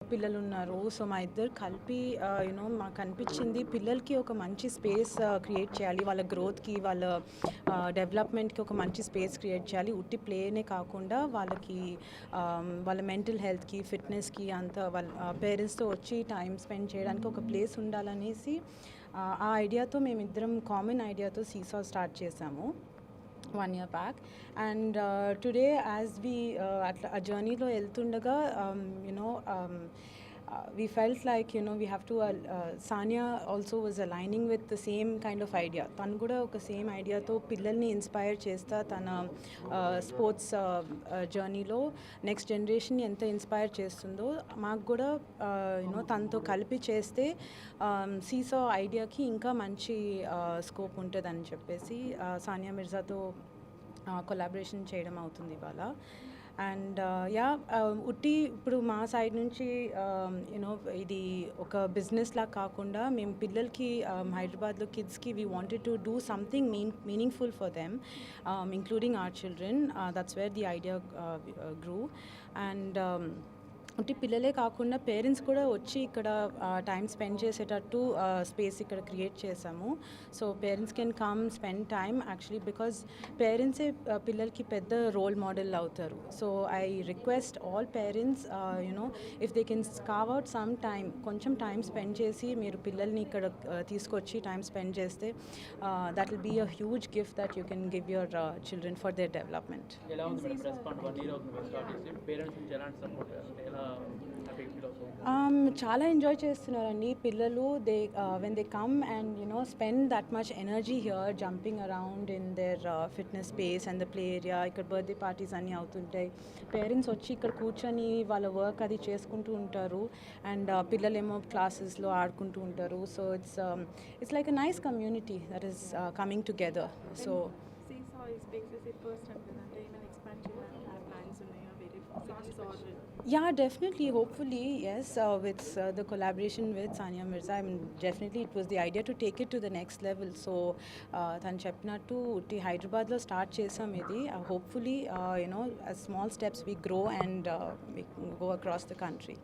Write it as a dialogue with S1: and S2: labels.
S1: పిల్లలు ఉన్నారు. సో మా ఇద్దరు కలిపి మాకు అనిపించింది పిల్లలకి ఒక మంచి స్పేస్ క్రియేట్ చేయాలి. వాళ్ళ గ్రోత్కి, వాళ్ళ డెవలప్మెంట్కి ఒక మంచి స్పేస్ క్రియేట్ చేయాలి. ఉట్టి ప్లేనే కాకుండా వాళ్ళకి వాళ్ళ మెంటల్ హెల్త్కి, ఫిట్నెస్కి అంతా వాళ్ళ పేరెంట్స్తో వచ్చి టైం స్పెండ్ చేయడానికి ఒక ప్లేస్ ఉండాలనేసి ఆ ఐడియాతో మేమిద్దరం కామన్ ఐడియాతో సీసా స్టార్ట్ చేసాము 1 year back. And today as we అట్లా ఆ జర్నీలో వెళ్తుండగా we felt like we have to Sanya also was aligning with the same kind of idea. తను కూడా ఒక సేమ్ ఐడియాతో పిల్లల్ని ఇన్స్పైర్ చేస్తా తన స్పోర్ట్స్ జర్నీలో నెక్స్ట్ జనరేషన్ని ఎంత ఇన్స్పైర్ చేస్తుందో మాకు కూడా తనతో కలిపి చేస్తే సీసా ఐడియాకి ఇంకా మంచి స్కోప్ ఉంటుందని చెప్పేసి సానియా మిర్జాతో కొలాబరేషన్ చేయడం అవుతుంది ఇవాళ. అండ్ ఉట్టి ఇప్పుడు మా సైడ్ నుంచి ఇది ఒక బిజినెస్ లా కాకుండా మేము పిల్లలకి హైదరాబాద్లో కిడ్స్కి we wanted to do something meaningful for them including our children. That's where the idea grew. And అంటే పిల్లలే కాకుండా పేరెంట్స్ కూడా వచ్చి ఇక్కడ టైం స్పెండ్ చేసేటట్టు స్పేస్ ఇక్కడ క్రియేట్ చేసాము. So parents can come spend time actually because పేరెంట్సే పిల్లలకి పెద్ద రోల్ మోడల్ అవుతారు. So I request all parents if they can carve out some time, కొంచెం టైం స్పెండ్ చేసి మీరు పిల్లల్ని ఇక్కడ తీసుకొచ్చి టైం స్పెండ్ చేస్తే that will be a huge gift that you can give your children for their development. చాలా enjoy చేస్తున్నారండి పిల్లలు. They when they come and spend that much energy here jumping around in their fitness space and the play area. ఇక్కడ birthday parties అన్నీ అవుతుంటాయి. Parents వచ్చి ఇక్కడ కూర్చొని వాళ్ళ వర్క్ అది చేసుకుంటూ ఉంటారు అండ్ పిల్లలేమో క్లాసెస్లో ఆడుకుంటూ ఉంటారు. So it's like a nice community that is coming together. So
S2: Seesaw is basically first and అంటే even expand చేయాలని plans ఉన్నాయా వేరే cities or
S1: yeah, definitely, hopefully yes, with the collaboration with Sania Mirza, I mean definitely it was the idea to take it to the next level. So tanu cheppinattu utti Hyderabad lo start chesam idi. Hopefully as small steps we grow and we go across the country.